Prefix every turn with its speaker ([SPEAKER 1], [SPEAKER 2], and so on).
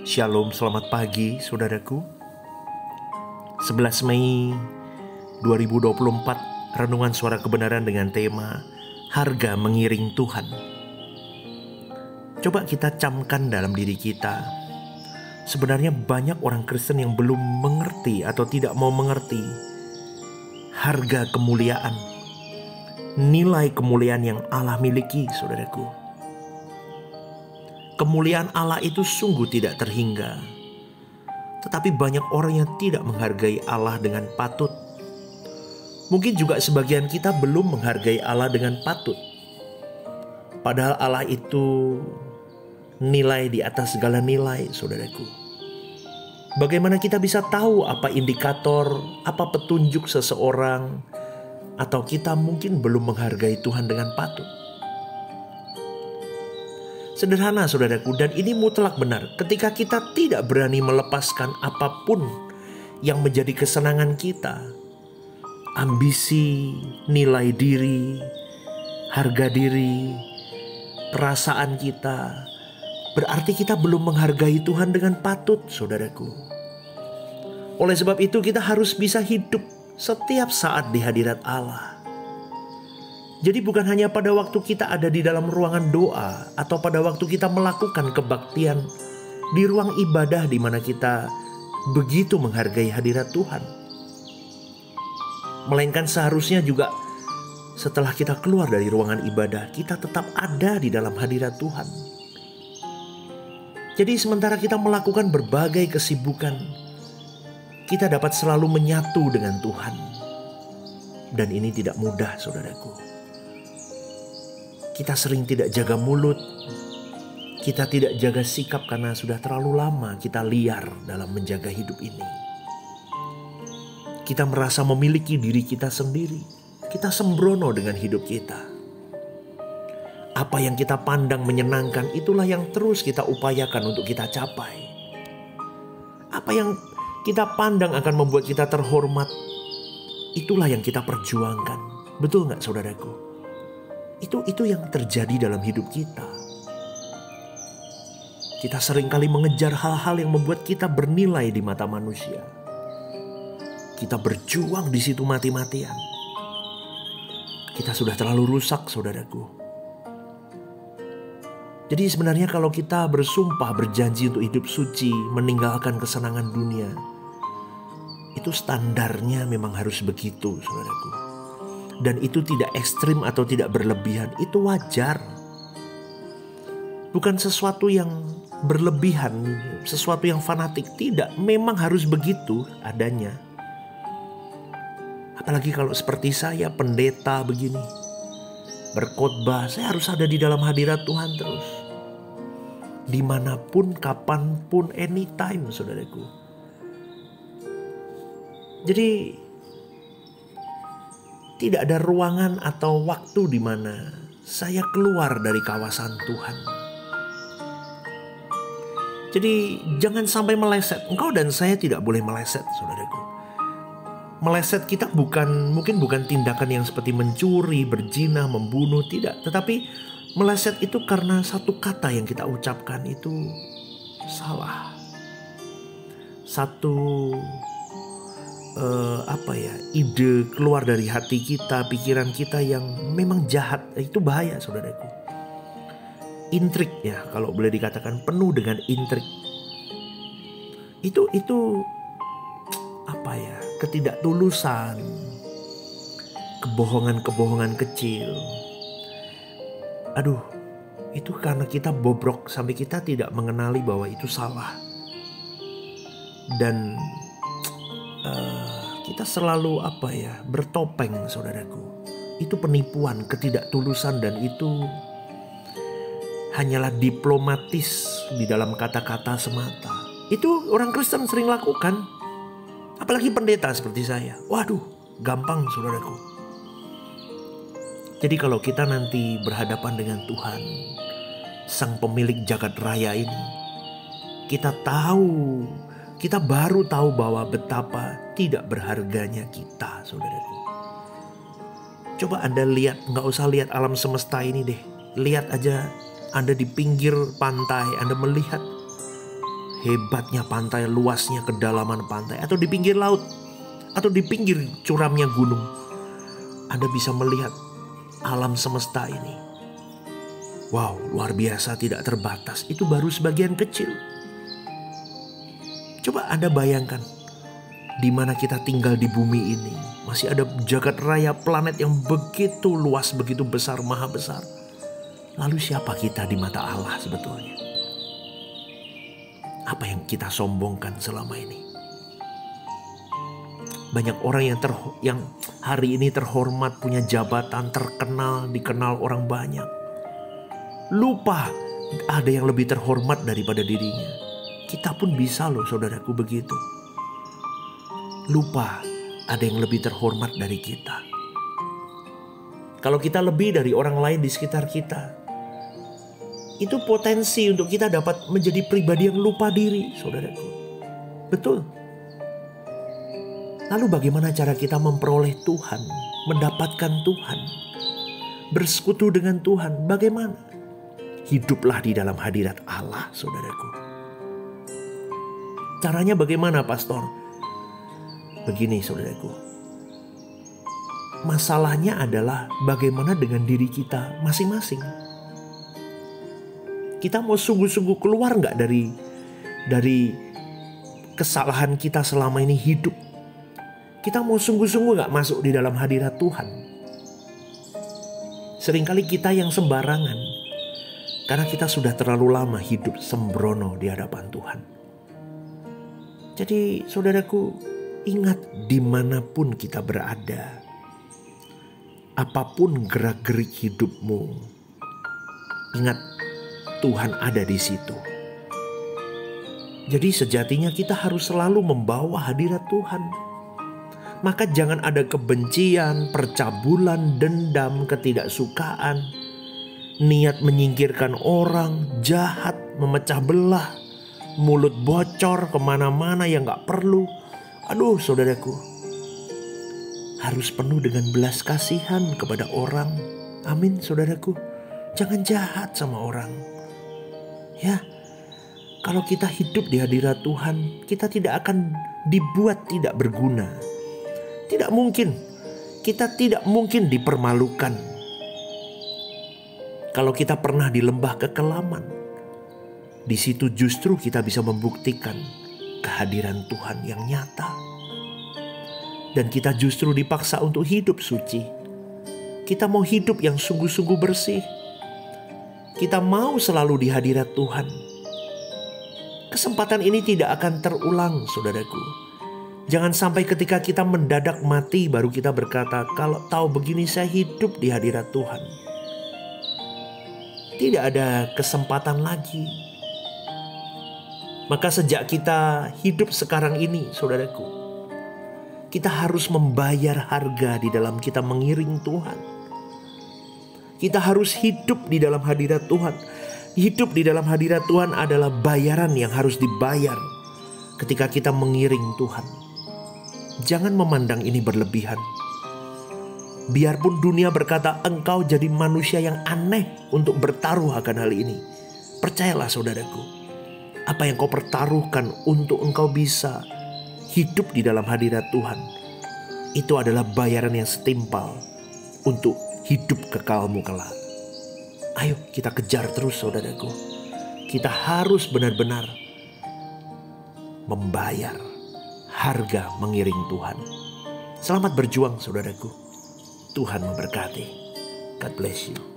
[SPEAKER 1] Shalom, selamat pagi saudaraku. 11 Mei 2024, renungan suara kebenaran dengan tema Harga Mengiring Tuhan. Coba kita camkan dalam diri kita. Sebenarnya banyak orang Kristen yang belum mengerti atau tidak mau mengerti harga kemuliaan, nilai kemuliaan yang Allah miliki, saudaraku. Kemuliaan Allah itu sungguh tidak terhingga. Tetapi banyak orang yang tidak menghargai Allah dengan patut. Mungkin juga sebagian kita belum menghargai Allah dengan patut. Padahal Allah itu nilai di atas segala nilai, saudaraku. Bagaimana kita bisa tahu apa indikator, apa petunjuk seseorang, atau kita mungkin belum menghargai Tuhan dengan patut? Sederhana saudaraku, dan ini mutlak benar. Ketika kita tidak berani melepaskan apapun yang menjadi kesenangan kita, ambisi, nilai diri, harga diri, perasaan kita, berarti kita belum menghargai Tuhan dengan patut, saudaraku. Oleh sebab itu kita harus bisa hidup setiap saat di hadirat Allah. Jadi bukan hanya pada waktu kita ada di dalam ruangan doa atau pada waktu kita melakukan kebaktian di ruang ibadah di mana kita begitu menghargai hadirat Tuhan. Melainkan seharusnya juga setelah kita keluar dari ruangan ibadah, kita tetap ada di dalam hadirat Tuhan. Jadi sementara kita melakukan berbagai kesibukan, kita dapat selalu menyatu dengan Tuhan. Dan ini tidak mudah, saudaraku. Kita sering tidak jaga mulut, kita tidak jaga sikap karena sudah terlalu lama kita liar dalam menjaga hidup ini. Kita merasa memiliki diri kita sendiri, kita sembrono dengan hidup kita. Apa yang kita pandang menyenangkan, itulah yang terus kita upayakan untuk kita capai. Apa yang kita pandang akan membuat kita terhormat, itulah yang kita perjuangkan. Betul gak saudaraku? Itu yang terjadi dalam hidup kita. Kita seringkali mengejar hal-hal yang membuat kita bernilai di mata manusia. Kita berjuang di situ mati-matian. Kita sudah terlalu rusak, saudaraku. Jadi sebenarnya kalau kita bersumpah, berjanji untuk hidup suci, meninggalkan kesenangan dunia, itu standarnya memang harus begitu, saudaraku. Dan itu tidak ekstrim atau tidak berlebihan, itu wajar. Bukan sesuatu yang berlebihan, sesuatu yang fanatik, tidak. Memang harus begitu adanya. Apalagi kalau seperti saya, pendeta begini, berkhotbah, saya harus ada di dalam hadirat Tuhan terus. Dimanapun, kapanpun, anytime, saudaraku. Jadi tidak ada ruangan atau waktu di mana saya keluar dari kawasan Tuhan. Jadi jangan sampai meleset. Engkau dan saya tidak boleh meleset, saudaraku. Meleset kita mungkin bukan tindakan yang seperti mencuri, berzina, membunuh, tidak. Tetapi meleset itu karena satu kata yang kita ucapkan itu salah. Satu ide keluar dari hati kita, pikiran kita yang memang jahat, itu bahaya, saudaraku. Intrik ya, kalau boleh dikatakan, penuh dengan intrik. Itu ketidaktulusan, kebohongan kecil. Aduh, itu karena kita bobrok sampai kita tidak mengenali bahwa itu salah. Dan kita selalu bertopeng, saudaraku. Itu penipuan, ketidaktulusan, dan itu hanyalah diplomatis di dalam kata-kata semata. Itu orang Kristen sering lakukan. Apalagi pendeta seperti saya. Waduh, gampang, saudaraku. Jadi kalau kita nanti berhadapan dengan Tuhan, Sang Pemilik jagat raya ini, kita baru tahu bahwa betapa tidak berharganya kita, saudaraku. Coba Anda lihat, nggak usah lihat alam semesta ini deh. Lihat aja Anda di pinggir pantai, Anda melihat hebatnya pantai, luasnya kedalaman pantai, atau di pinggir laut, atau di pinggir curamnya gunung, Anda bisa melihat alam semesta ini. Wow, luar biasa, tidak terbatas. Itu baru sebagian kecil. Coba Anda bayangkan, di mana kita tinggal di bumi ini, masih ada jagat raya planet yang begitu luas, begitu besar, maha besar. Lalu siapa kita di mata Allah sebetulnya? Apa yang kita sombongkan selama ini? Banyak orang yang hari ini terhormat, punya jabatan, terkenal, dikenal orang banyak. Lupa ada yang lebih terhormat daripada dirinya. Kita pun bisa loh saudaraku begitu. Lupa ada yang lebih terhormat dari kita. Kalau kita lebih dari orang lain di sekitar kita, itu potensi untuk kita dapat menjadi pribadi yang lupa diri, saudaraku. Betul. Lalu bagaimana cara kita memperoleh Tuhan, mendapatkan Tuhan, bersekutu dengan Tuhan? Bagaimana? Hiduplah di dalam hadirat Allah, saudaraku. Caranya bagaimana, Pastor? Begini, saudaraku. Masalahnya adalah bagaimana dengan diri kita masing-masing. Kita mau sungguh-sungguh keluar gak dari kesalahan kita selama ini hidup? Kita mau sungguh-sungguh gak masuk di dalam hadirat Tuhan? Seringkali kita yang sembarangan, karena kita sudah terlalu lama hidup sembrono di hadapan Tuhan. Jadi saudaraku, ingat dimanapun kita berada, apapun gerak-gerik hidupmu, ingat Tuhan ada di situ. Jadi sejatinya kita harus selalu membawa hadirat Tuhan. Maka jangan ada kebencian, percabulan, dendam, ketidaksukaan, niat menyingkirkan orang, jahat, memecah belah, mulut bocor kemana-mana yang gak perlu. Aduh saudaraku, harus penuh dengan belas kasihan kepada orang. Amin saudaraku. Jangan jahat sama orang. Ya, kalau kita hidup di hadirat Tuhan, kita tidak akan dibuat tidak berguna. Tidak mungkin, kita tidak mungkin dipermalukan. Kalau kita pernah di lembah kekelaman, di situ justru kita bisa membuktikan kehadiran Tuhan yang nyata. Dan kita justru dipaksa untuk hidup suci. Kita mau hidup yang sungguh-sungguh bersih. Kita mau selalu di hadirat Tuhan. Kesempatan ini tidak akan terulang, saudaraku. Jangan sampai ketika kita mendadak mati baru kita berkata, kalau tahu begini saya hidup di hadirat Tuhan. Tidak ada kesempatan lagi. Maka sejak kita hidup sekarang ini, saudaraku, kita harus membayar harga di dalam kita mengiring Tuhan. Kita harus hidup di dalam hadirat Tuhan. Hidup di dalam hadirat Tuhan adalah bayaran yang harus dibayar ketika kita mengiring Tuhan. Jangan memandang ini berlebihan. Biarpun dunia berkata engkau jadi manusia yang aneh untuk bertaruh akan hal ini. Percayalah saudaraku, apa yang kau pertaruhkan untuk engkau bisa hidup di dalam hadirat Tuhan, itu adalah bayaran yang setimpal untuk hidup kekalmu kelak. Ayo kita kejar terus saudaraku. Kita harus benar-benar membayar harga mengiring Tuhan. Selamat berjuang saudaraku. Tuhan memberkati. God bless you.